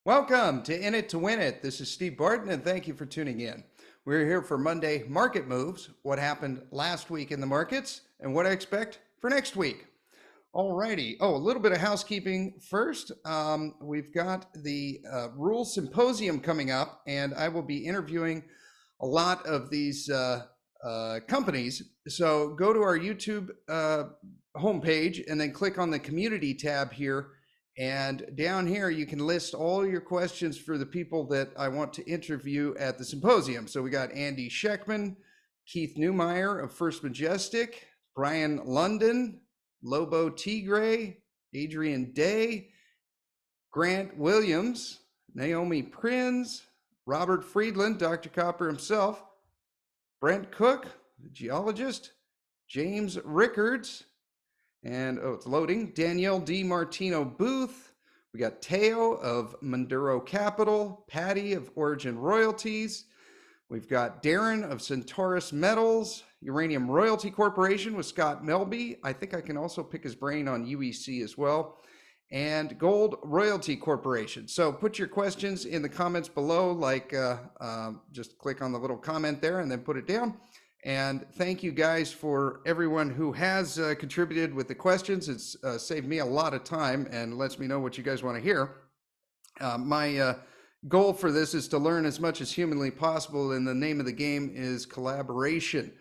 Welcome to In It to Win It. This is Steve Barton, and thank you for tuning in. We're here for Monday market moves, what happened last week in the markets, and what I expect for next week. Alrighty. Oh, a little bit of housekeeping first. We've got the Rules Symposium coming up, and I will be interviewing a lot of these companies. So go to our YouTube homepage and then click on the community tab here. And down here, you can list all your questions for the people that I want to interview at the symposium. So we got Andy Scheckman, Keith Newmeyer of First Majestic, Brian London, Lobo Tigre, Adrian Day, Grant Williams, Naomi Prinz, Robert Friedland, Dr. Copper himself, Brent Cook, the geologist, James Rickards, and it's loading, Danielle D. Martino Booth. We got Teo of Manduro Capital, Patty of Origin Royalties. We've got Darren of Centaurus Metals, Uranium Royalty Corporation with Scott Melby. I think I can also pick his brain on UEC as well. And Gold Royalty Corporation. So put your questions in the comments below, like just click on the little comment there and then put it down. And thank you guys for everyone who has contributed with the questions. It's saved me a lot of time and lets me know what you guys want to hear. My goal for this is to learn as much as humanly possible, and the name of the game is collaboration.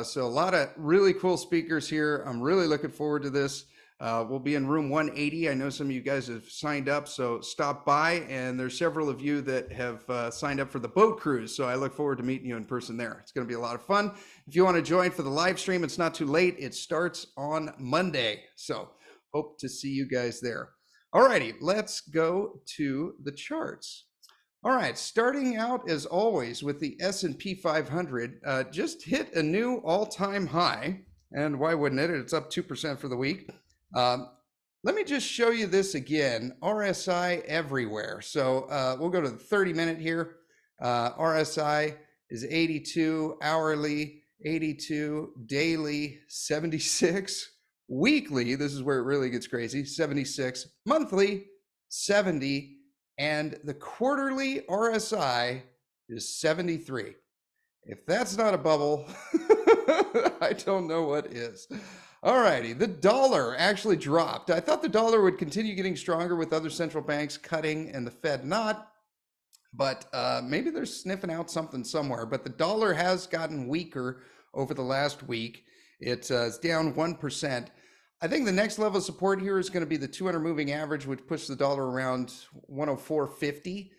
So a lot of really cool speakers here. I'm really looking forward to this. We'll be in room 180. I know some of you guys have signed up, so stop by. And there's several of you that have signed up for the boat cruise. So I look forward to meeting you in person there. It's going to be a lot of fun. If you want to join for the live stream, it's not too late. It starts on Monday. So hope to see you guys there. All righty, let's go to the charts. All right, starting out as always with the S&P 500, just hit a new all-time high. And why wouldn't it? It's up 2% for the week. Let me just show you this again, RSI everywhere. So we'll go to the 30-minute here. RSI is 82, hourly, 82, daily, 76, weekly, this is where it really gets crazy, 76, monthly, 70, and the quarterly RSI is 73. If that's not a bubble, I don't know what is. All righty, the dollar actually dropped. I thought the dollar would continue getting stronger with other central banks cutting and the Fed not, but maybe they're sniffing out something somewhere. But the dollar has gotten weaker over the last week. It's down 1%. I think the next level of support here is going to be the 200 moving average, which pushes the dollar around 104.50.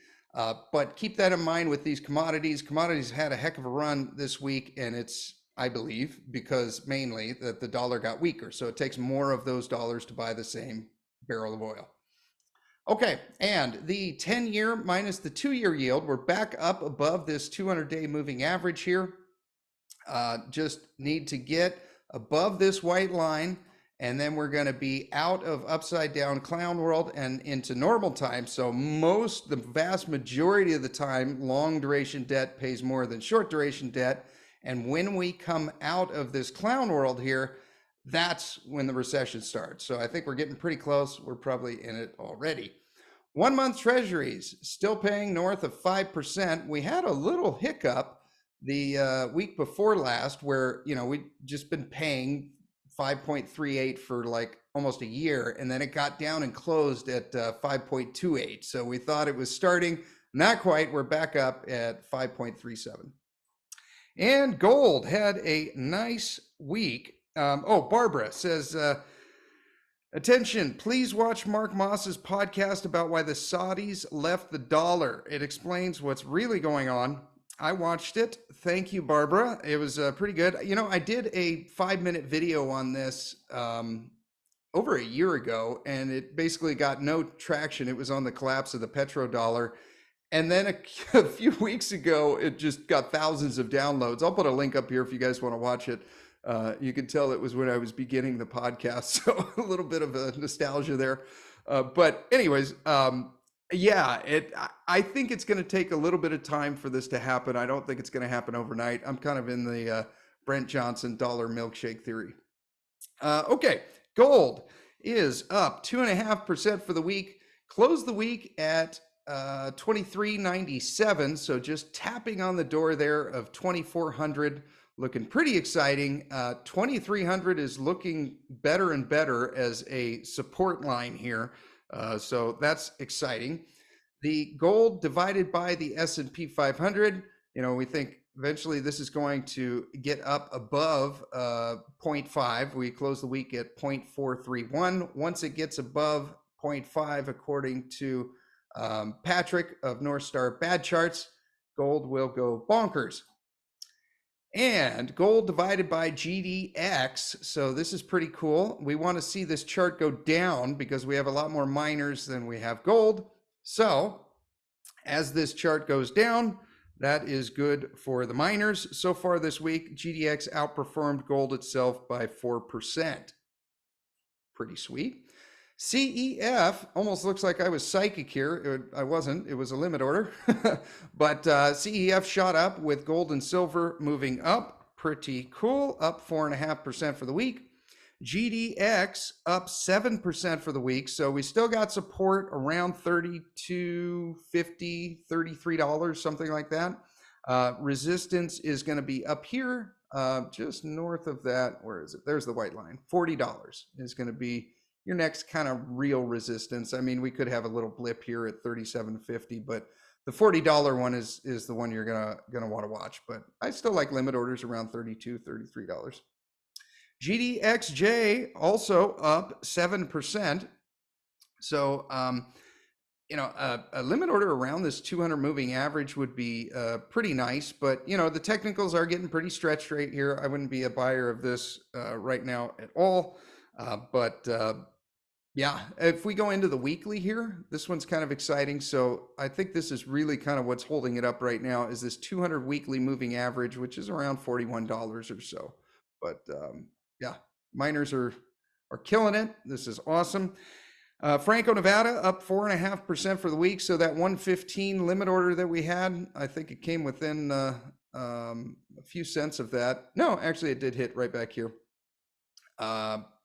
But keep that in mind with these commodities. Commodities had a heck of a run this week, and it's, I believe, because mainly that the dollar got weaker. So it takes more of those dollars to buy the same barrel of oil. Okay, and the 10-year minus the 2-year yield, we're back up above this 200-day moving average here. Just need to get above this white line, and then we're going to be out of upside down clown world and into normal time. So the vast majority of the time, long duration debt pays more than short duration debt. And when we come out of this clown world here, that's when the recession starts. So I think we're getting pretty close. We're probably in it already. 1-month treasuries still paying north of 5%. We had a little hiccup the week before last where, we'd just been paying 5.38 for like almost a year, and then it got down and closed at 5.28. So we thought it was starting, not quite. We're back up at 5.37. And gold had a nice week. Barbara says, attention, please watch Mark Moss's podcast about why the Saudis left the dollar. It explains what's really going on. I watched it. Thank you, Barbara. It was pretty good. I did a 5-minute video on this over a year ago, and it basically got no traction. It was on the collapse of the petrodollar. And then a few weeks ago, it just got thousands of downloads. I'll put a link up here if you guys want to watch it. You can tell it was when I was beginning the podcast, so a little bit of a nostalgia there. But anyways, I think it's going to take a little bit of time for this to happen. I don't think it's going to happen overnight. I'm kind of in the Brent Johnson dollar milkshake theory. Okay, gold is up 2.5% for the week. Closed the week at 2397, so just tapping on the door there of 2400, looking pretty exciting. 2300 is looking better and better as a support line here, so that's exciting. The gold divided by the S&P 500, we think eventually this is going to get up above 0.5. We close the week at 0.431. Once it gets above 0.5, according to Patrick of North Star Bad Charts, gold will go bonkers. And gold divided by GDX. So this is pretty cool. We want to see this chart go down because we have a lot more miners than we have gold. So as this chart goes down, that is good for the miners. So far this week, GDX outperformed gold itself by 4%. Pretty sweet. CEF almost looks like I was psychic here. I wasn't, it was a limit order. But CEF shot up with gold and silver moving up. Pretty cool, up 4.5% for the week. GDX up 7% for the week. So we still got support around $32.50, $33, something like that. Resistance is going to be up here, just north of that. Where is it? There's the white line. $40 is going to be your next kind of real resistance. I mean, we could have a little blip here at $37.50, but the $40 one is the one you're gonna want to watch. But I still like limit orders around $32, $33. GDXJ also up 7%. So, a limit order around this 200 moving average would be pretty nice, but the technicals are getting pretty stretched right here. I wouldn't be a buyer of this right now at all. Yeah, if we go into the weekly here, this one's kind of exciting. So I think this is really kind of what's holding it up right now is this 200 weekly moving average, which is around $41 or so. But yeah, miners are killing it. This is awesome. Franco Nevada up 4.5% for the week. So that 115 limit order that we had, I think it came within a few cents of that. No, actually it did hit right back here.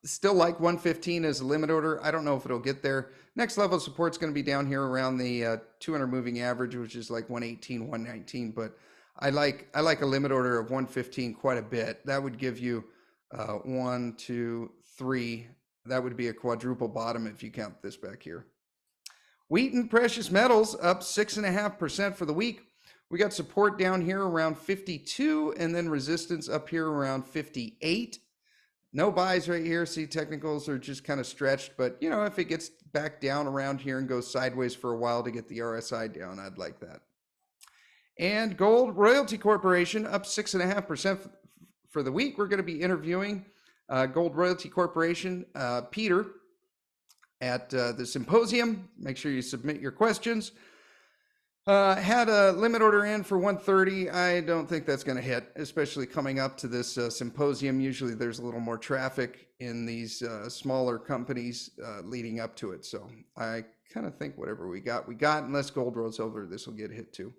Still like 115 as a limit order. I don't know if it'll get there. Next level of support is going to be down here around the 200 moving average, which is like 118, 119. But I like a limit order of 115 quite a bit. That would give you 1, 2, 3. That would be a quadruple bottom if you count this back here. Wheat and precious metals up 6.5% for the week. We got support down here around 52 and then resistance up here around 58. No buys right here. See, technicals are just kind of stretched, but if it gets back down around here and goes sideways for a while to get the RSI down, I'd like that. And Gold Royalty Corporation up 6.5% for the week. We're going to be interviewing Gold Royalty Corporation, Peter, at the symposium. Make sure you submit your questions. Had a limit order in for 130. I don't think that's going to hit, especially coming up to this symposium. Usually there's a little more traffic in these smaller companies leading up to it. So I kind of think whatever we got, unless gold rolls over, this will get hit too.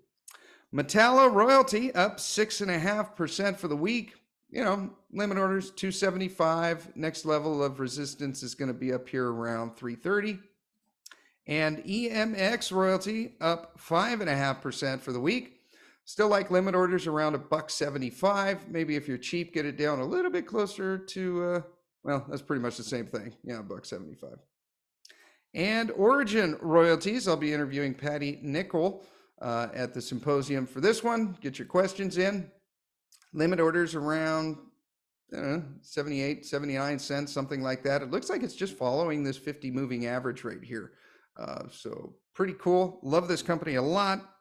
Metallo Royalty up 6.5% for the week. Limit orders 275. Next level of resistance is going to be up here around 330. And EMX Royalty up 5.5% for the week. Still like limit orders around $1.75. Maybe if you're cheap, get it down a little bit closer to, well, that's pretty much the same thing. Yeah, $1.75. And Origin Royalties, I'll be interviewing Patty Nickel at the symposium for this one. Get your questions in. Limit orders around 78, 79 cents, something like that. It looks like it's just following this 50 moving average right here. So pretty cool. Love this company a lot.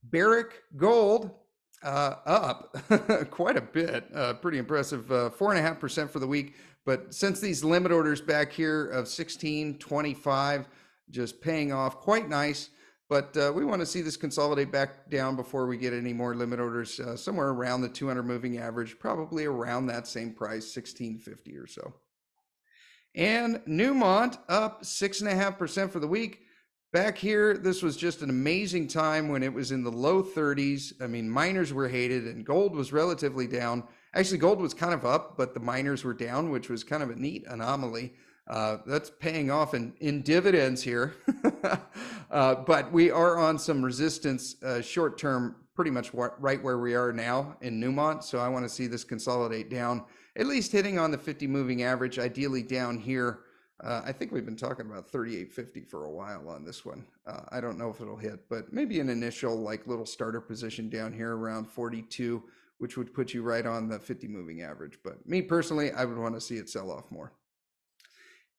Barrick Gold up quite a bit. Pretty impressive. 4.5% for the week. But since these limit orders back here of 16.25 just paying off quite nice. But we want to see this consolidate back down before we get any more limit orders, somewhere around the 200 moving average, probably around that same price, 16.50 or so. And Newmont up 6.5% for the week. Back here, this was just an amazing time when it was in the low 30s. I mean, miners were hated and gold was relatively down. Actually, gold was kind of up, but the miners were down, which was kind of a neat anomaly. That's paying off in dividends here. But we are on some resistance short term, pretty much right where we are now in Newmont. So I want to see this consolidate down, at least hitting on the 50 moving average, ideally down here. I think we've been talking about 38.50 for a while on this one. I don't know if it'll hit, but maybe an initial like little starter position down here around 42, which would put you right on the 50 moving average. But me personally, I would want to see it sell off more.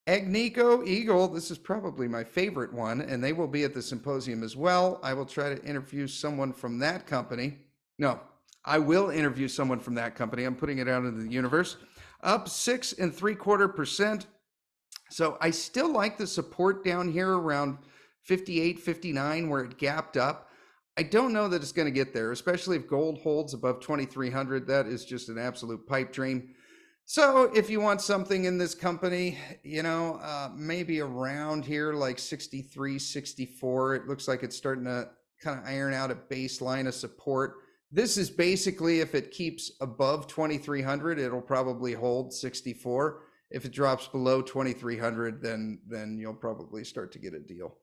Agnico Eagle, this is probably my favorite one, and they will be at the symposium as well. I will try to interview someone from that company. No, I will interview someone from that company. I'm putting it out into the universe. Up 6.75%. So I still like the support down here around 58, 59, where it gapped up. I don't know that it's going to get there, especially if gold holds above 2,300. That is just an absolute pipe dream. So if you want something in this company, you know, maybe around here, like 63, 64, it looks like it's starting to kind of iron out a baseline of support. This is basically, if it keeps above 2,300, it'll probably hold 64. If it drops below 2,300, then you'll probably start to get a deal.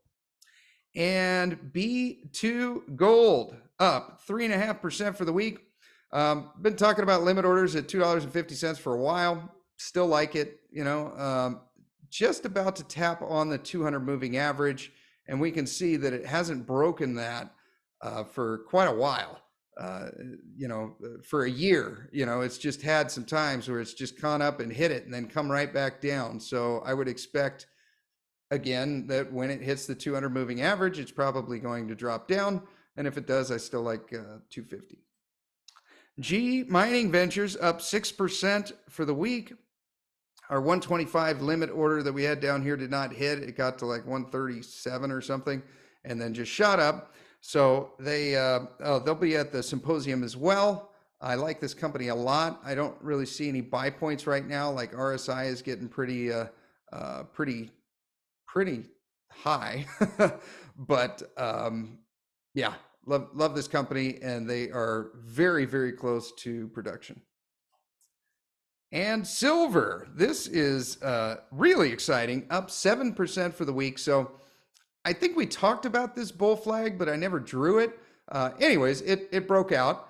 And B2 Gold up 3.5% for the week. Been talking about limit orders at $2.50 for a while. Still like it, you know, just about to tap on the 200 moving average. And we can see that it hasn't broken that for quite a while. You know, for a year, you know, it's just had some times where it's just gone up and hit it and then come right back down. So I would expect, again, that when it hits the 200 moving average, it's probably going to drop down. And if it does, I still like 250. G Mining Ventures up 6% for the week. Our 125 limit order that we had down here did not hit. It got to like 137 or something and then just shot up. So they'll be at the symposium as well. I like this company a lot. I don't really see any buy points right now. Like RSI is getting pretty high, but yeah, love this company, and they are very, very close to production. And silver, this is really exciting, up 7% for the week. So I think we talked about this bull flag, but I never drew it. Anyways, it broke out.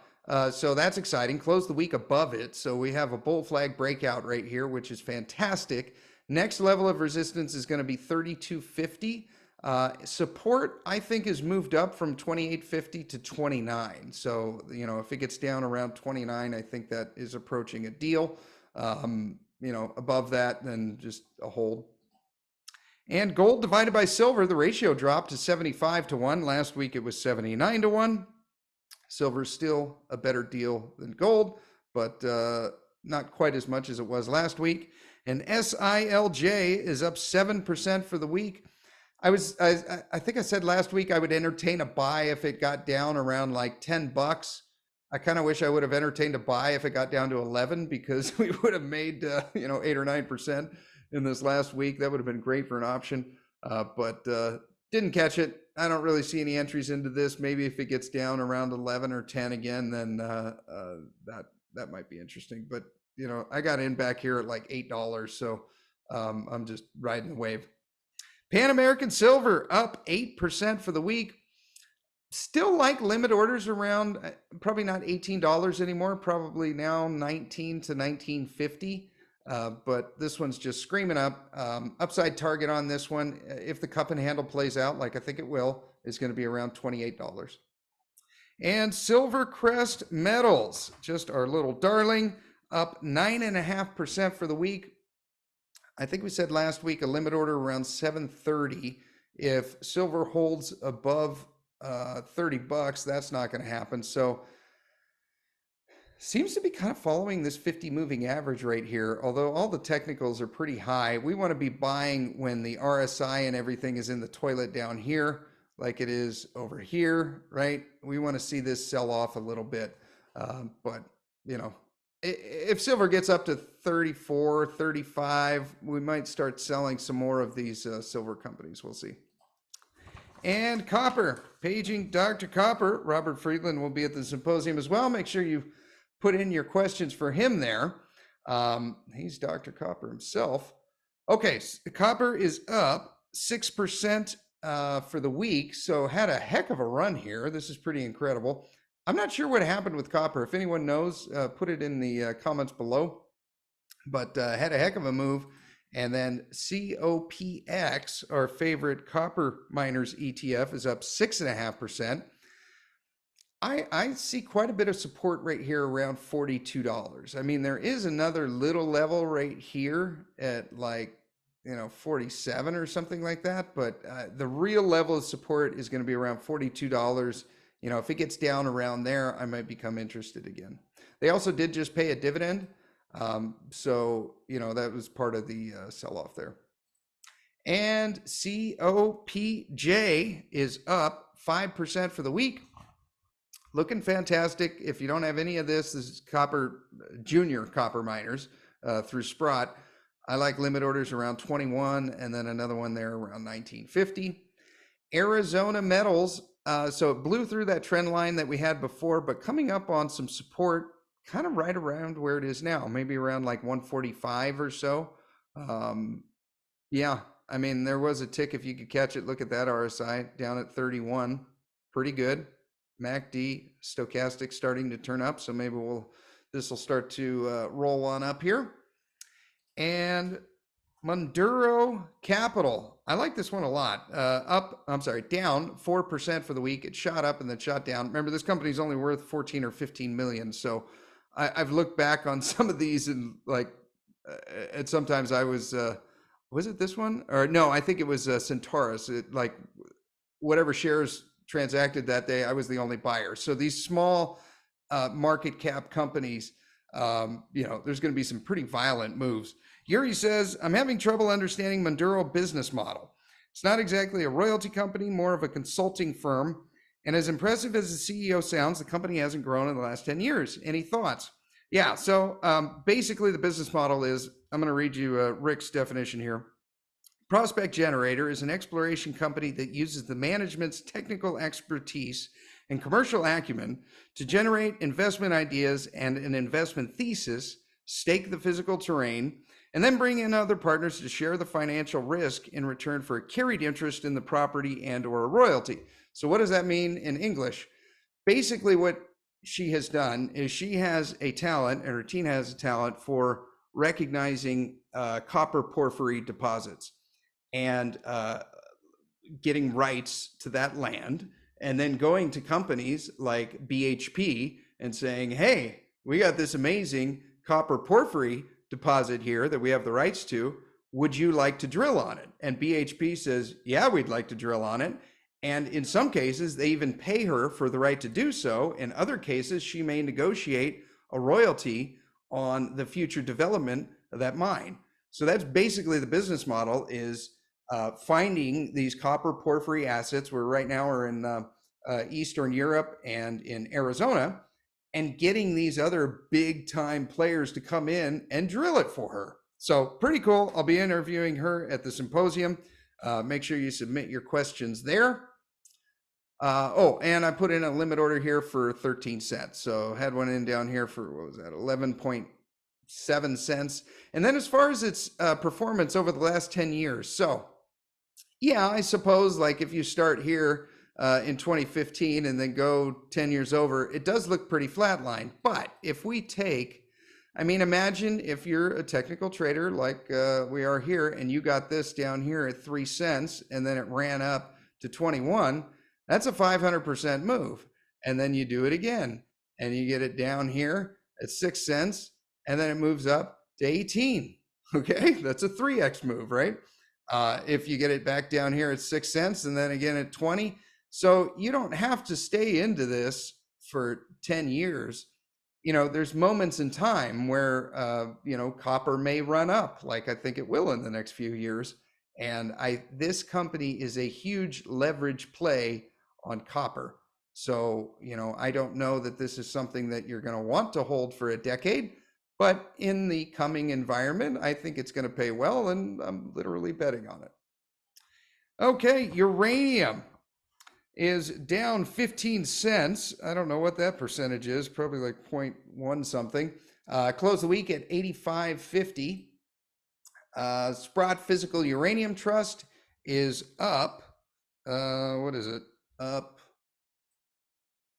So that's exciting. Closed the week above it. So we have a bull flag breakout right here, which is fantastic. Next level of resistance is going to be 32.50. Support, I think, has moved up from 28.50 to 29. So, you know, if it gets down around 29, I think that is approaching a deal. You know, above that, then just a hold. And gold divided by silver, the ratio dropped to 75 to 1. Last week it was 79 to 1. Silver is still a better deal than gold, but not quite as much as it was last week. And SILJ is up 7% for the week. I think I said last week I would entertain a buy if it got down around like $10. I kind of wish I would have entertained a buy if it got down to 11, because we would have made you know, 8 or 9% in this last week. That would have been great for an option, but didn't catch it. I don't really see any entries into this. Maybe if it gets down around 11 or 10 again, then that might be interesting. But you know, I got in back here at like $8, so I'm just riding the wave. Pan American Silver up 8% for the week. Still like limit orders around probably not $18 anymore, probably now $19 to $19.50. But this one's just screaming up. Upside target on this one, if the cup and handle plays out like I think it will, is going to be around $28. And Silvercrest Metals, just our little darling, up 9.5% for the week. I think we said last week a limit order around 730. If silver holds above $30, that's not going to happen. So seems to be kind of following this 50 moving average right here. Although all the technicals are pretty high, we want to be buying when the RSI and everything is in the toilet down here, like it is over here, right? We want to see this sell off a little bit. But you know, if silver gets up to 34, 35, we might start selling some more of these silver companies. We'll see. And copper, paging Dr. Copper. Robert Friedland will be at the symposium as well. Make sure you put in your questions for him there. He's Dr. Copper himself. Okay, so copper is up 6% for the week, so had a heck of a run here. This is pretty incredible. I'm not sure what happened with copper. If anyone knows, put it in the comments below. But had a heck of a move. And then COPX, our favorite copper miners ETF, is up 6.5%. I see quite a bit of support right here around $42. I mean, there is another little level right here at like, 47 or something like that. But the real level of support is going to be around $42. If it gets down around there, I might become interested again. They also did just pay a dividend. So, that was part of the sell-off there. And COPJ is up 5% for the week. Looking fantastic. If you don't have any of this is junior copper miners through Sprott. I like limit orders around 21 and then another one there around 1950. Arizona Metals. So it blew through that trend line that we had before, but coming up on some support kind of right around where it is now, maybe around like 145 or so. Yeah, I mean, there was a tick if you could catch it. Look at that RSI down at 31. Pretty good. MACD stochastic starting to turn up, so maybe this will start to roll on up here. And Monduro Capital, I like this one a lot. Down 4% for the week. It shot up and then shot down. Remember, this company's only worth 14 or 15 million. So I've looked back on some of these and and sometimes I was it this one? Or no, I think it was Centaurus. Whatever shares transacted that day, I was the only buyer. So these small market cap companies, there's going to be some pretty violent moves. Yuri says, I'm having trouble understanding Monduro business model. It's not exactly a royalty company, more of a consulting firm. And as impressive as the CEO sounds, the company hasn't grown in the last 10 years. Any thoughts? Yeah, so basically the business model is, I'm going to read you Rick's definition here. Prospect Generator is an exploration company that uses the management's technical expertise and commercial acumen to generate investment ideas and an investment thesis, stake the physical terrain, and then bring in other partners to share the financial risk in return for a carried interest in the property and or a royalty. So what does that mean in English? Basically what she has done is she has a talent, and her team has a talent for recognizing copper porphyry deposits and getting rights to that land, and then going to companies like BHP and saying, hey, we got this amazing copper porphyry deposit here that we have the rights to. Would you like to drill on it? And BHP says, yeah, we'd like to drill on it. And in some cases, they even pay her for the right to do so. In other cases, she may negotiate a royalty on the future development of that mine. So that's basically the business model, is finding these copper porphyry assets. We're right now are in Eastern Europe and in Arizona, and getting these other big time players to come in and drill it for her. So pretty cool. I'll be interviewing her at the symposium. Make sure you submit your questions there. And I put in a limit order here for 13 cents. So had one in down here for, what was that, 11.7 cents. And then as far as its performance over the last 10 years. So yeah, I suppose like if you start here in 2015 and then go 10 years over, it does look pretty flatline. But if we take, I mean, imagine if you're a technical trader like we are here, and you got this down here at 3 cents and then it ran up to 21, that's a 500% move. And then you do it again and you get it down here at 6 cents and then it moves up to 18. Okay, that's a 3x move, right? If you get it back down here at 6 cents and then again at 20. So you don't have to stay into this for 10 years. There's moments in time where, copper may run up, like I think it will in the next few years. And this company is a huge leverage play on copper. So, I don't know that this is something that you're going to want to hold for a decade, but in the coming environment, I think it's going to pay well, and I'm literally betting on it. Okay, uranium is down 15 cents. I don't know what that percentage is, probably like 0.1 something. Closed the week at 85.50. Sprott Physical Uranium Trust is up What is it? Up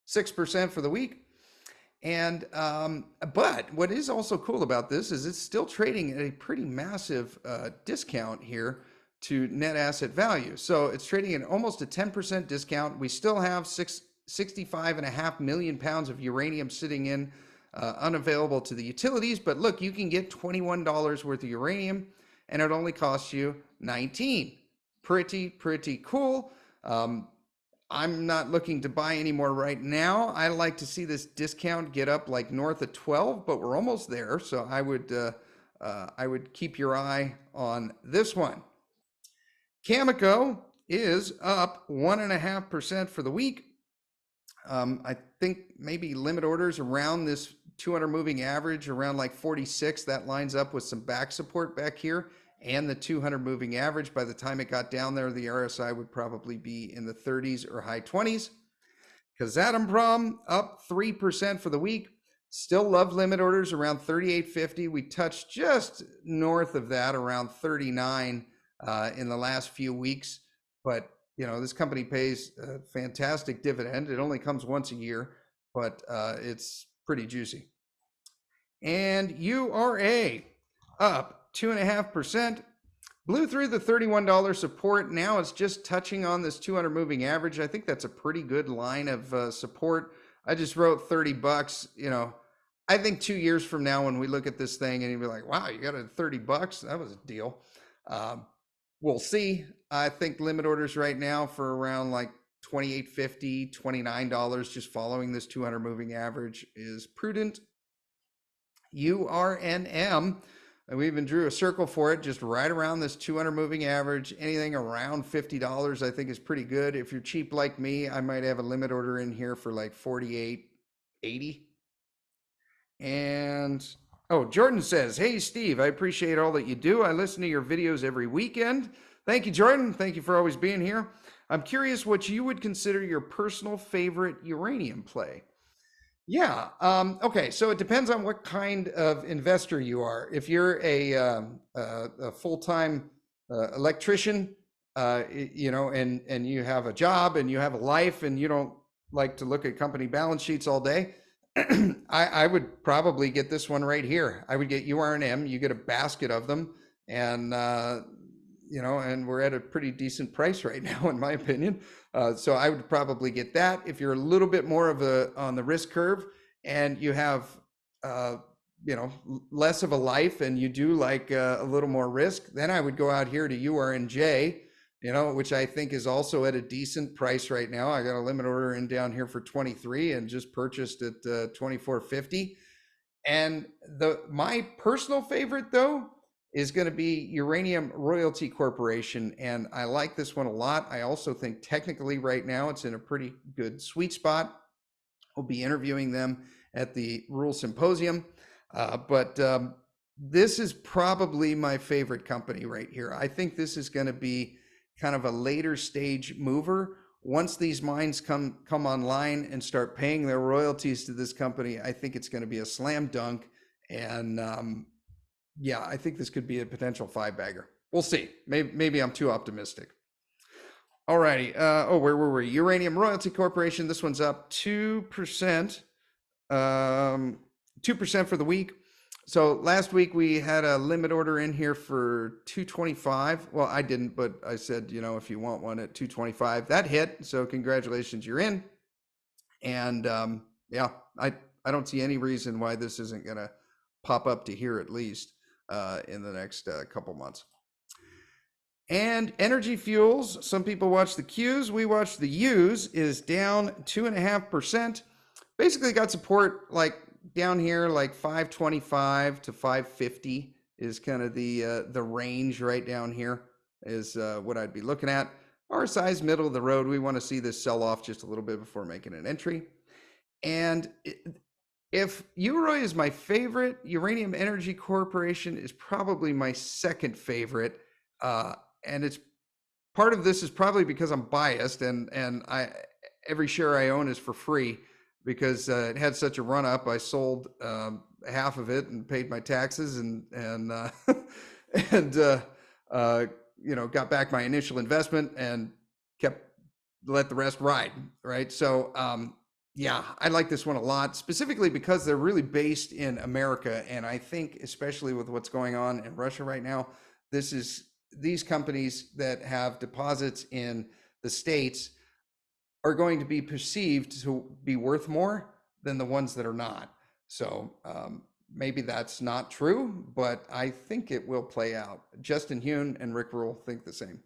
6% for the week. And but what is also cool about this is it's still trading at a pretty massive discount here to net asset value. So it's trading at almost a 10% discount. We still have 65.5 million pounds of uranium sitting in unavailable to the utilities. But look, you can get $21 worth of uranium and it only costs you 19. Pretty cool. I'm not looking to buy any more right now. I like to see this discount get up like north of 12, but we're almost there. So I would keep your eye on this one. Cameco is up 1.5% for the week. I think maybe limit orders around this 200 moving average around like 46. That lines up with some back support back here and the 200 moving average. By the time it got down there, the RSI would probably be in the 30s or high 20s. Kazatomprom up 3% for the week. Still love limit orders around 38.50. We touched just north of that around 39 in the last few weeks. But, you know, this company pays a fantastic dividend. It only comes once a year, but it's pretty juicy. And URA up 2.5%. Blew through the $31 support. Now it's just touching on this 200 moving average. I think that's a pretty good line of support. I just wrote 30 bucks. You know, I think 2 years from now, when we look at this thing and you'll be like, wow, you got it at 30 bucks. That was a deal. We'll see. I think limit orders right now for around like $28.50, $29, just following this 200 moving average is prudent. URNM. We even drew a circle for it, just right around this 200 moving average. Anything around $50, I think, is pretty good. If you're cheap like me, I might have a limit order in here for like 48.80. And oh, Jordan says, hey, Steve, I appreciate all that you do. I listen to your videos every weekend. Thank you, Jordan. Thank you for always being here. I'm curious what you would consider your personal favorite uranium play. Yeah. Okay. So it depends on what kind of investor you are. If you're a full-time electrician, you know, and you have a job and you have a life and you don't like to look at company balance sheets all day, I would probably get this one right here. I would get URNM. You get a basket of them, and you know, and we're at a pretty decent price right now, in my opinion. So I would probably get that. If you're a little bit more of on the risk curve and you have, you know, less of a life and you do like a little more risk, then I would go out here to URNJ, you know, which I think is also at a decent price right now. I got a limit order in down here for 23 and just purchased at 24.50. And my personal favorite though is going to be Uranium Royalty Corporation. And I like this one a lot. I also think technically right now it's in a pretty good sweet spot. We'll be interviewing them at the Rural Symposium. But this is probably my favorite company right here. I think this is going to be kind of a later stage mover. Once these mines come online and start paying their royalties to this company, I think it's going to be a slam dunk. And yeah, I think this could be a potential 5-bagger. We'll see. Maybe I'm too optimistic. All righty. Oh, where were we? Uranium Royalty Corporation. This one's up 2%. 2% for the week. So last week we had a limit order in here for 225. Well, I didn't, but I said, you know, if you want one at 225, that hit. So congratulations, you're in. And yeah, I don't see any reason why this isn't going to pop up to here at least in the next couple months. And Energy Fuels, some people watch the Qs, we watch the Us, is down 2.5%. Basically got support like down here, like 525 to 550 is kind of the range right down here is what I'd be looking at. RSI is middle of the road. We want to see this sell off just a little bit before making an entry. And if UROI is my favorite, Uranium Energy Corporation is probably my second favorite. And it's part of this is probably because I'm biased and every share I own is for free because it had such a run up. I sold half of it and paid my taxes and you know, got back my initial investment and kept let the rest ride, right? So yeah, I like this one a lot, specifically because they're really based in America. And I think, especially with what's going on in Russia right now, these companies that have deposits in the States are going to be perceived to be worth more than the ones that are not. So maybe that's not true, but I think it will play out. Justin Hune and Rick Rule think the same.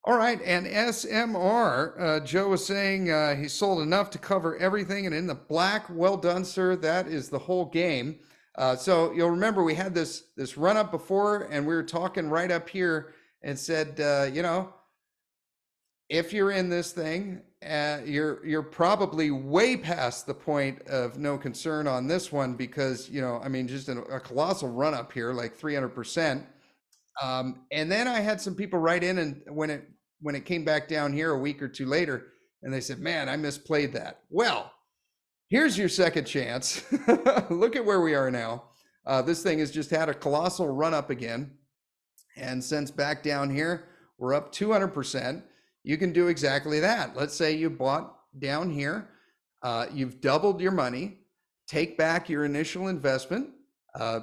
All right, and SMR, Joe was saying he sold enough to cover everything and in the black. Well done, sir. That is the whole game. So you'll remember we had this run up before, and we were talking right up here and said, if you're in this thing, you're probably way past the point of no concern on this one because I mean, just a colossal run up here, like 300%. And then I had some people write in, and when it came back down here a week or two later, and they said, "Man, I misplayed that." Well, here's your second chance. Look at where we are now. This thing has just had a colossal run up again, and since back down here, we're up 200%. You can do exactly that. Let's say you bought down here, you've doubled your money, take back your initial investment,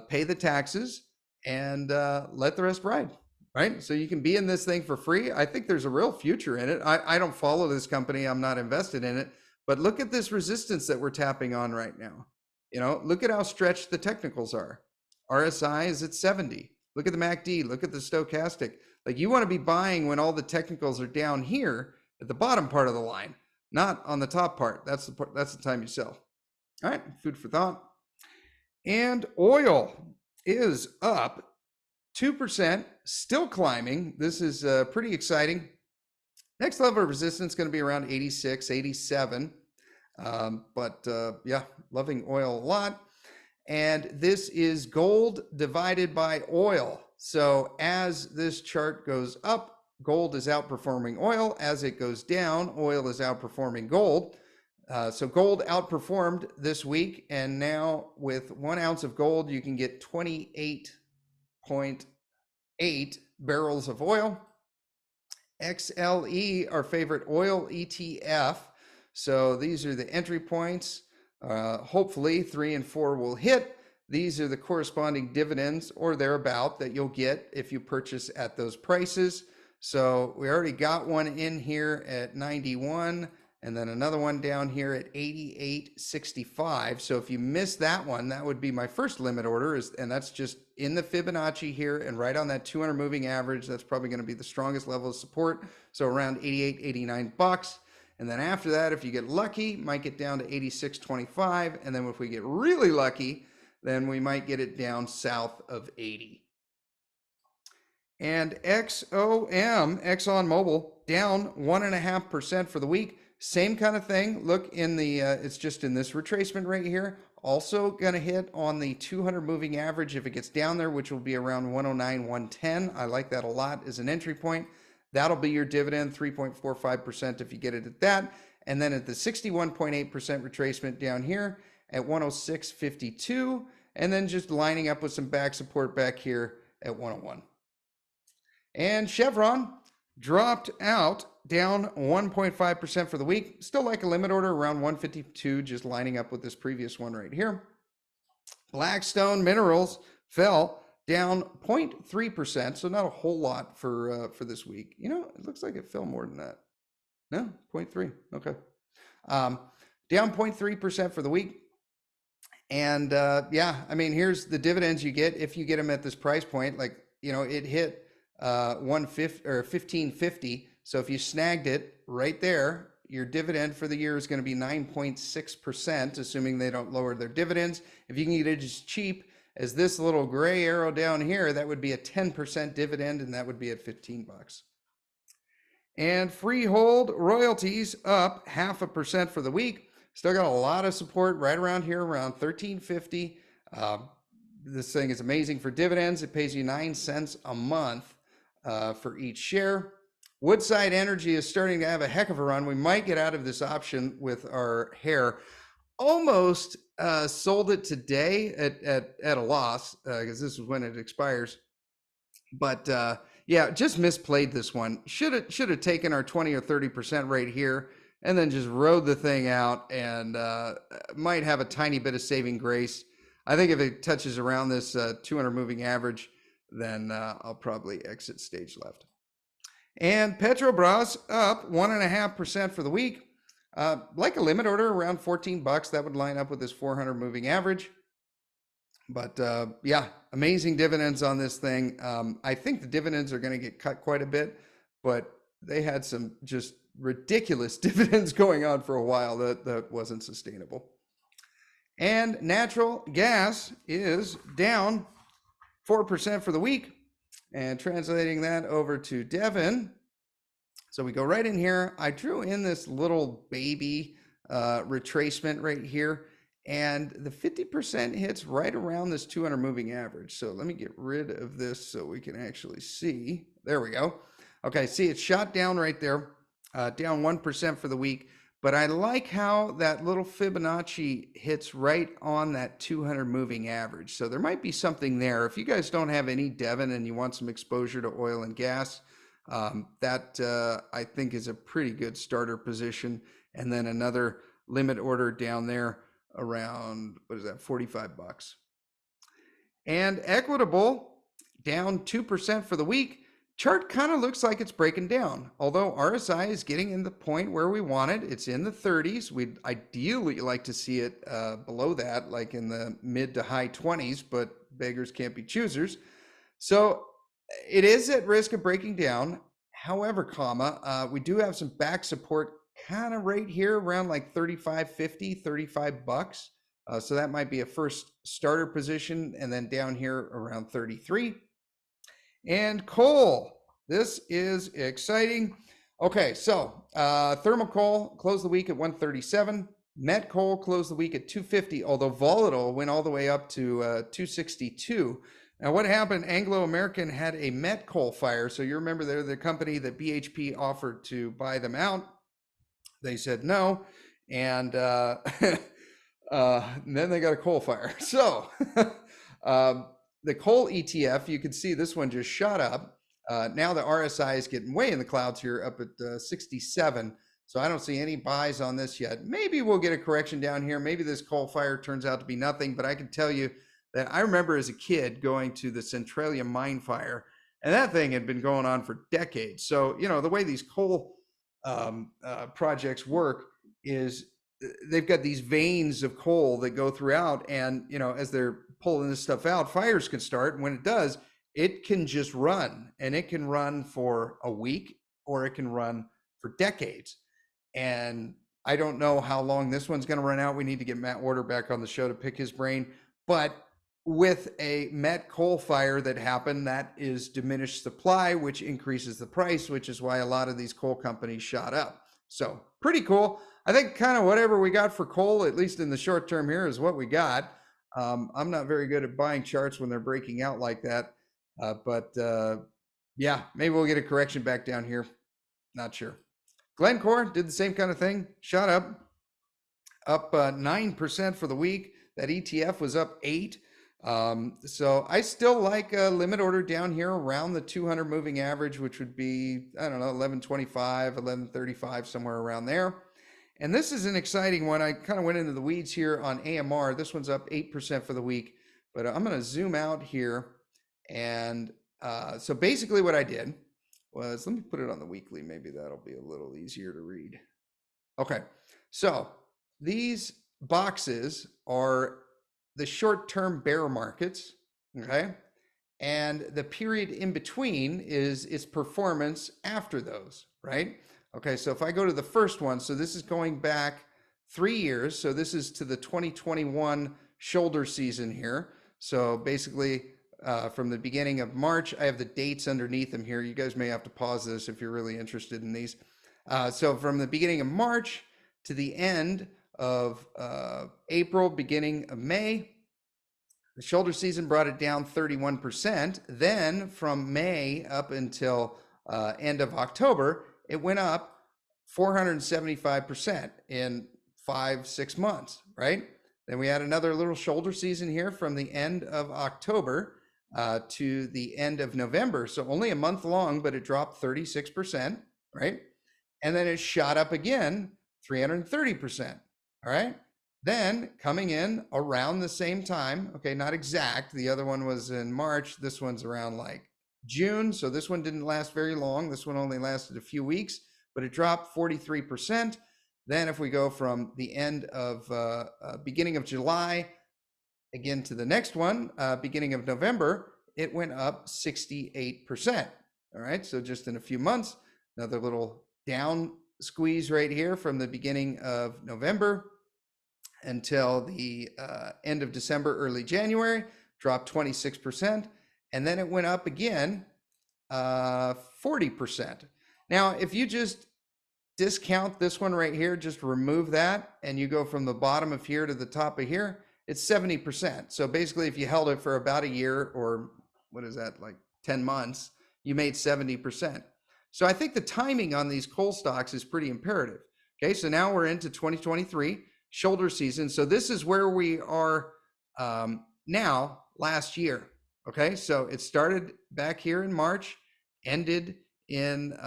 pay the taxes, and let the rest ride, right? So you can be in this thing for free. I think there's a real future in it. I don't follow this company. I'm not invested in it. But look at this resistance that we're tapping on right now. Look at how stretched the technicals are. RSI is at 70. Look at the MACD. Look at the stochastic. Like, you want to be buying when all the technicals are down here at the bottom part of the line, not on the top part. That's the time you sell. All right, food for thought. And oil is up 2%, still climbing. This is pretty exciting. Next level of resistance is going to be around 86, 87. Yeah, loving oil a lot. And this is gold divided by oil. So as this chart goes up, gold is outperforming oil. As it goes down, oil is outperforming gold. So gold outperformed this week, and now with 1 ounce of gold, you can get 28.8 barrels of oil. XLE, our favorite oil ETF. So these are the entry points. Hopefully 3 and 4 will hit. These are the corresponding dividends or thereabout that you'll get if you purchase at those prices. So we already got one in here at 91, and then another one down here at 88.65. So if you miss that one, that would be my first limit order, and that's just in the Fibonacci here and right on that 200 moving average. That's probably going to be the strongest level of support. So around 88, 89 bucks. And then after that, if you get lucky, might get down to 86.25. And then if we get really lucky, then we might get it down south of 80. And ExxonMobil, down 1.5% for the week. Same kind of thing. Look in the, it's just in this retracement right here. Also going to hit on the 200 moving average if it gets down there, which will be around 109, 110. I like that a lot as an entry point. That'll be your dividend, 3.45% if you get it at that. And then at the 61.8% retracement down here at 106.52, and then just lining up with some back support back here at 101. And Chevron dropped out, down 1.5% for the week. Still like a limit order around 152, just lining up with this previous one right here. Blackstone Minerals fell down 0.3%, so not a whole lot for this week. It looks like it fell more than that. No, 0.3. Okay. Down 0.3% for the week. And yeah, I mean, here's the dividends you get if you get them at this price point. Like, it hit 150 or 1550. So if you snagged it right there, your dividend for the year is going to be 9.6%, assuming they don't lower their dividends. If you can get it as cheap as this little gray arrow down here, that would be a 10% dividend, and that would be at 15 bucks. And Freehold Royalties up 0.5% for the week. Still got a lot of support right around here, around 1350. This thing is amazing for dividends. It pays you 9 cents a month for each share. Woodside Energy is starting to have a heck of a run. We might get out of this option with our hair. Almost sold it today at a loss because this is when it expires. But Yeah, just misplayed this one. Should have taken our 20 or 30% right here and then just rode the thing out and might have a tiny bit of saving grace. I think if it touches around this 200 moving average, then I'll probably exit stage left. And Petrobras up 1.5% for the week. Like a limit order around 14 bucks, that would line up with this 400 moving average. But yeah, amazing dividends on this thing. I think the dividends are going to get cut quite a bit, but they had some just ridiculous dividends going on for a while that wasn't sustainable. And natural gas is down 4% for the week. And translating that over to Devon. So we go right in here. I drew in this little baby retracement right here. And the 50% hits right around this 200 moving average. So let me get rid of this so we can actually see. There we go. Okay, see, it's shot down right there, down 1% for the week. But I like how that little Fibonacci hits right on that 200 moving average. So there might be something there. If you guys don't have any Devon and you want some exposure to oil and gas, that I think is a pretty good starter position. And then another limit order down there around, what is that, 45 bucks. And Equitable down 2% for the week. Chart kind of looks like it's breaking down, although RSI is getting in the point where we want it. It's in the 30s. We'd ideally like to see it below that, like in the mid to high 20s, but beggars can't be choosers. So it is at risk of breaking down. However, we do have some back support kind of right here around like 35.50, 35 bucks. So that might be a first starter position, and then down here around 33. And coal, this is exciting. Okay, so thermal coal closed the week at 137. Met coal closed the week at 250, although volatile went all the way up to 262. Now, what happened? Anglo American had a met coal fire. So you remember they're the company that BHP offered to buy them out. They said no, and then they got a coal fire. So the coal ETF, you can see this one just shot up. Now the RSI is getting way in the clouds here, up at 67. So I don't see any buys on this yet. Maybe we'll get a correction down here. Maybe this coal fire turns out to be nothing, but I can tell you that I remember as a kid going to the Centralia mine fire, and that thing had been going on for decades. So, you know, the way these coal projects work is they've got these veins of coal that go throughout, and, you know, as they're pulling this stuff out, fires can start. And when it does, it can just run, and it can run for a week or it can run for decades. And I don't know how long this one's going to run out. We need to get Matt Warder back on the show to pick his brain. But with a met coal fire that happened, that is diminished supply, which increases the price, which is why a lot of these coal companies shot up. So pretty cool. I think kind of whatever we got for coal, at least in the short term here, is what we got. I'm not very good at buying charts when they're breaking out like that. But yeah, maybe we'll get a correction back down here. Not sure. Glencore did the same kind of thing, shot up 9% for the week. That ETF was up 8. So I still like a limit order down here around the 200 moving average, which would be, I don't know, 1125, 1135, somewhere around there. And this is an exciting one. I kind of went into the weeds here on AMR. This one's up 8% for the week, but I'm going to zoom out here. And so basically what I did was, let me put it on the weekly. Maybe that'll be a little easier to read. Okay. So these boxes are the short-term bear markets, okay? And the period in between is its performance after those, right? Okay, so if I go to the first one, so this is going back 3 years. So this is to the 2021 shoulder season here. So basically from the beginning of March, I have the dates underneath them here. You guys may have to pause this if you're really interested in these. So from the beginning of March to the end of April, beginning of May, the shoulder season brought it down 31%. Then from May up until end of October, it went up 475% in 5-6 months, right? Then we had another little shoulder season here from the end of October to the end of November. So only a month long, but it dropped 36%, right? And then it shot up again 330%. All right. Then coming in around the same time, okay, not exact. The other one was in March. This one's around like June. So this one didn't last very long. This one only lasted a few weeks, but it dropped 43%. Then if we go from the end of beginning of July again to the next one, beginning of November, it went up 68%. All right. So just in a few months, another little down squeeze right here from the beginning of November until the end of December, early January, dropped 26%. And then it went up again 40%. Now, if you just discount this one right here, just remove that, and you go from the bottom of here to the top of here, it's 70%. So basically, if you held it for about a year, or what is that, like 10 months, you made 70%. So I think the timing on these coal stocks is pretty imperative. Okay, so now we're into 2023 shoulder season. So this is where we are now last year. Okay, so it started back here in March, ended in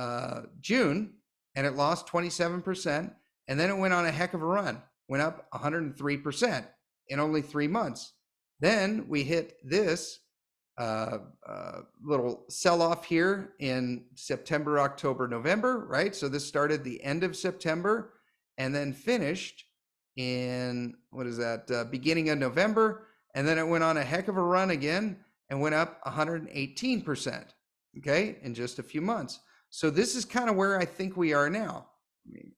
June, and it lost 27%. And then it went on a heck of a run, went up 103% in only 3 months. Then we hit this little sell-off here in September, October, November, right? So this started the end of September and then finished in, what is that, beginning of November. And then it went on a heck of a run again and went up 118%, okay, in just a few months. So this is kind of where I think we are now. Let me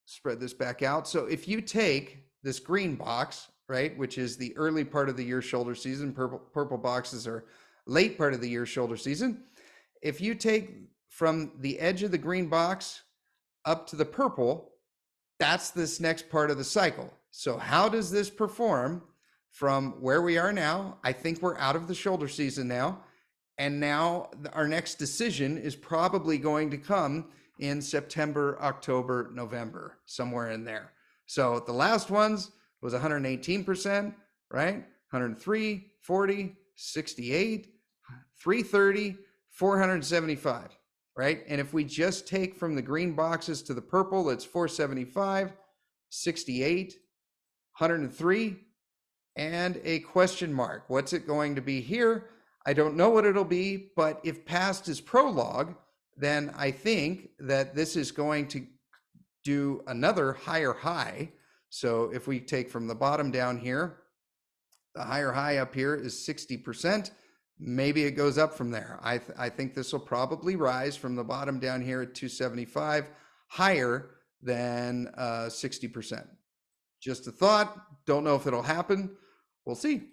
spread this back out. So if you take this green box, right, which is the early part of the year shoulder season, purple boxes are late part of the year shoulder season. If you take from the edge of the green box up to the purple, that's this next part of the cycle. So how does this perform from where we are now? I think we're out of the shoulder season now. And now our next decision is probably going to come in September, October, November, somewhere in there. So the last ones was 118%, right? 103, 40, 68, 330, 475, right? And if we just take from the green boxes to the purple, it's 475, 68, 103, and a question mark. What's it going to be here? I don't know what it'll be, but if past is prologue, then I think that this is going to do another higher high. So if we take from the bottom down here, the higher high up here is 60%. Maybe it goes up from there. I think this will probably rise from the bottom down here at 275 higher than 60%. Just a thought. Don't know if it'll happen. We'll see.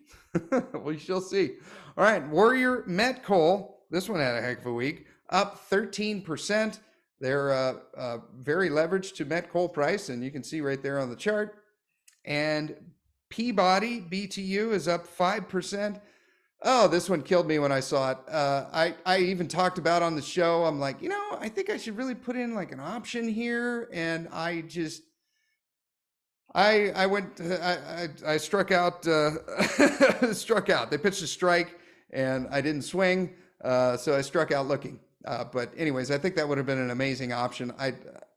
We shall see. All right, Warrior Met Coal. This one had a heck of a week, up 13%. They're very leveraged to met coal price, and you can see right there on the chart. And Peabody BTU is up 5%. Oh, this one killed me when I saw it. I even talked about on the show. I'm like, I think I should really put in like an option here, and I just. I struck out, struck out. They pitched a strike and I didn't swing. So I struck out looking. But anyways, I think that would have been an amazing option.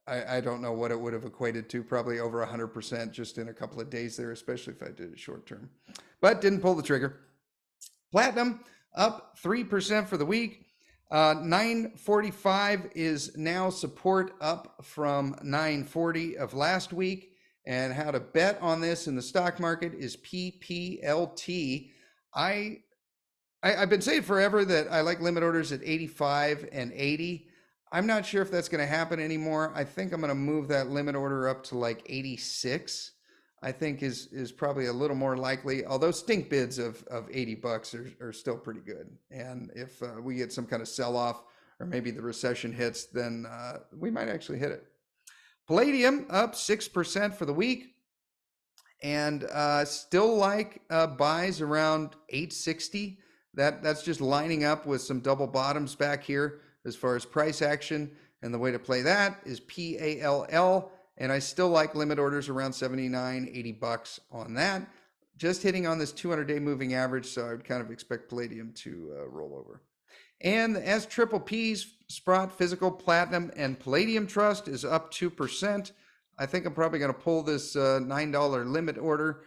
I don't know what it would have equated to, probably over 100% just in a couple of days there, especially if I did it short term, but didn't pull the trigger. Platinum up 3% for the week. 945 is now support, up from 940 of last week. And how to bet on this in the stock market is PPLT. I've been saying forever that I like limit orders at 85 and 80. I'm not sure if that's going to happen anymore. I think I'm going to move that limit order up to like 86. I think is probably a little more likely, although stink bids of $80 are still pretty good. And if we get some kind of sell-off or maybe the recession hits, then we might actually hit it. Palladium up 6% for the week, and still like buys around 860. That's just lining up with some double bottoms back here as far as price action, and the way to play that is PALL, and I still like limit orders around $79, $80 on that. just hitting on this 200-day moving average, so I would kind of expect palladium to roll over. And the SPP's Sprott Physical Platinum and Palladium Trust is up 2%. I think I'm probably going to pull this $9 limit order.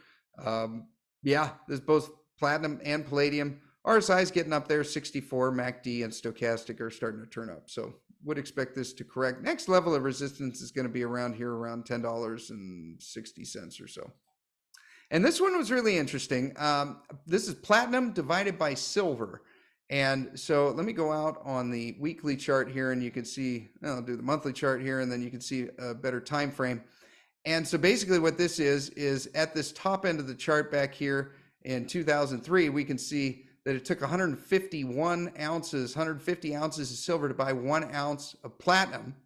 Yeah, there's both platinum and palladium. RSI is getting up there, 64. MACD and stochastic are starting to turn up. So would expect this to correct. Next level of resistance is going to be around here, around $10.60 or so. And this one was really interesting. This is platinum divided by silver. And so let me go out on the weekly chart here, and you can see, I'll do the monthly chart here, and then you can see a better time frame. And so basically what this is at this top end of the chart back here in 2003, we can see that it took 150 ounces of silver to buy 1 ounce of platinum.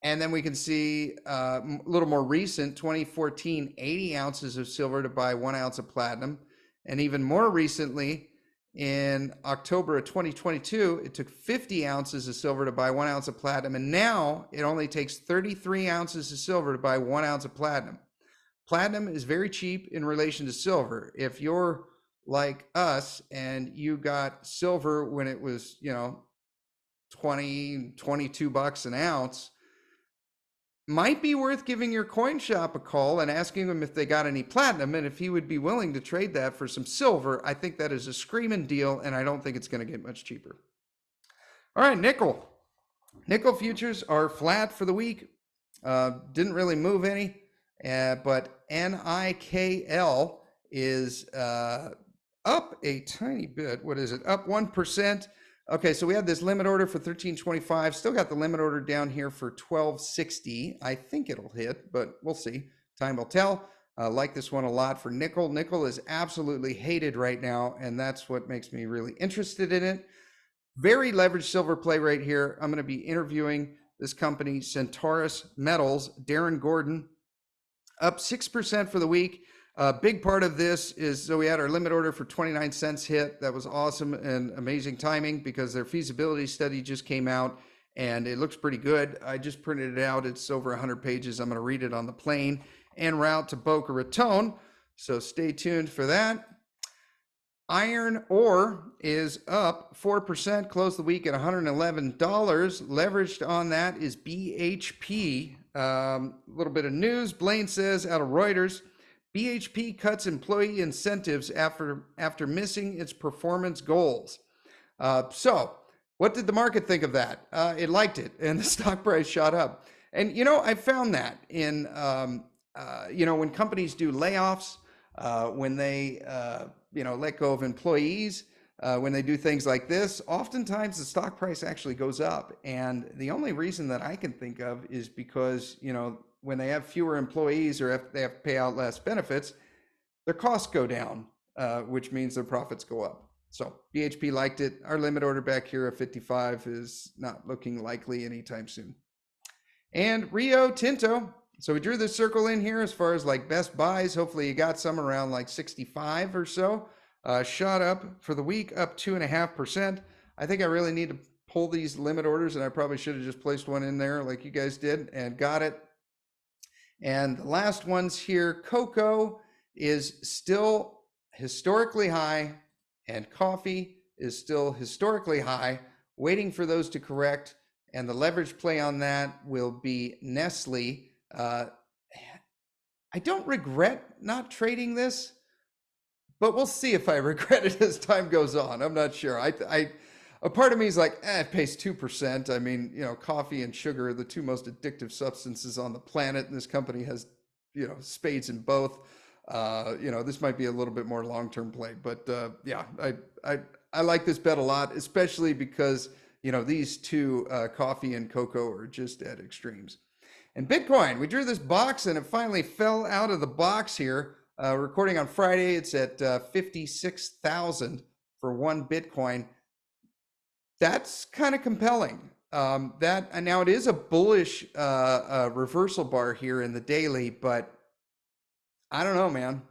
And then we can see a little more recent, 2014, 80 ounces of silver to buy 1 ounce of platinum. And even more recently, in October of 2022, it took 50 ounces of silver to buy 1 ounce of platinum. And now it only takes 33 ounces of silver to buy 1 ounce of platinum. Platinum is very cheap in relation to silver. If you're like us and you got silver when it was, 20, 22 bucks an ounce, might be worth giving your coin shop a call and asking them if they got any platinum and if he would be willing to trade that for some silver. I think that is a screaming deal, and I don't think it's going to get much cheaper. All right, nickel. Nickel futures are flat for the week. Didn't really move any, but NIKL is up a tiny bit. What is it? Up 1%. Okay, so we had this limit order for 1325. Still got the limit order down here for 1260. I think it'll hit, but we'll see. Time will tell. Like this one a lot for nickel. Nickel is absolutely hated right now, and that's what makes me really interested in it. Very leveraged silver play right here. I'm going to be interviewing this company, Centaurus Metals. Darren Gordon, up 6% for the week. A big part of this is, so we had our limit order for 29 cents hit. That was awesome and amazing timing because their feasibility study just came out and it looks pretty good. I just printed it out. It's over 100 pages. I'm going to read it on the plane en route to Boca Raton. So stay tuned for that. Iron ore is up 4%, closed the week at $111. Leveraged on that is BHP. A little bit of news. Blaine says out of Reuters, BHP cuts employee incentives after missing its performance goals. So what did the market think of that? It liked it, and the stock price shot up. And, I found that in, when companies do layoffs, when they, let go of employees, when they do things like this, oftentimes the stock price actually goes up. And the only reason that I can think of is because, when they have fewer employees or if they have to pay out less benefits, their costs go down, which means their profits go up. So BHP liked it. Our limit order back here at 55 is not looking likely anytime soon. And Rio Tinto. So we drew this circle in here as far as like best buys. Hopefully you got some around like 65 or so. Shot up for the week, up 2.5%. I think I really need to pull these limit orders, and I probably should have just placed one in there like you guys did and got it. And the last ones here, cocoa is still historically high and coffee is still historically high, waiting for those to correct. And the leverage play on that will be Nestle. I don't regret not trading this, but we'll see if I regret it as time goes on. I'm not sure. A part of me is like, it pays 2%. I mean, coffee and sugar are the two most addictive substances on the planet. And this company has, spades in both. This might be a little bit more long-term play, but yeah, I like this bet a lot, especially because, these two, coffee and cocoa, are just at extremes. And Bitcoin, we drew this box and it finally fell out of the box here. Recording on Friday, it's at 56,000 for one Bitcoin. That's kind of compelling. And now it is a bullish reversal bar here in the daily, but I don't know, man.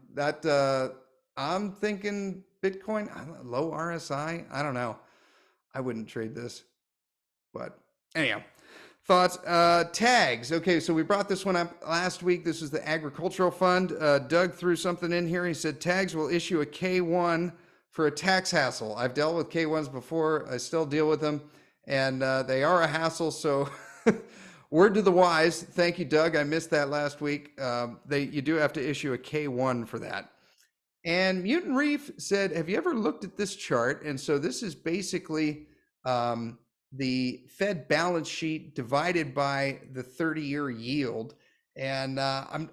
I'm thinking Bitcoin, low RSI. I don't know. I wouldn't trade this, but anyhow. Thoughts, tags. Okay, so we brought this one up last week. This is the agricultural fund. Doug threw something in here. He said tags will issue a K1 for a tax hassle. I've dealt with K1s before. I still deal with them, and they are a hassle. So, word to the wise. Thank you, Doug. I missed that last week. You do have to issue a K1 for that. And Mutant Reef said, have you ever looked at this chart? And so this is basically the Fed balance sheet divided by the 30-year yield. And I'm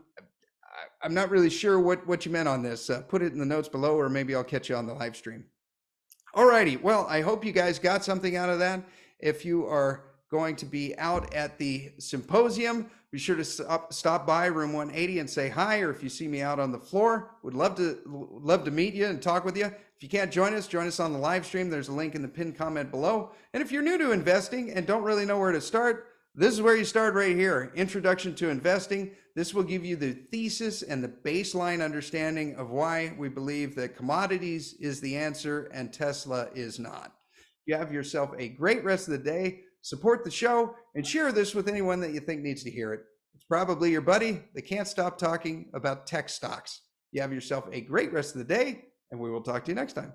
not really sure what you meant on this. Put it in the notes below, or maybe I'll catch you on the live stream. All righty. Well, I hope you guys got something out of that. If you are going to be out at the symposium, be sure to stop by room 180 and say hi. Or if you see me out on the floor, would love to meet you and talk with you. If you can't join us on the live stream. There's a link in the pinned comment below. And if you're new to investing and don't really know where to start, this is where you start right here. Introduction to Investing. This will give you the thesis and the baseline understanding of why we believe that commodities is the answer and Tesla is not. You have yourself a great rest of the day. Support the show and share this with anyone that you think needs to hear it. It's probably your buddy that can't stop talking about tech stocks. You have yourself a great rest of the day, and we will talk to you next time.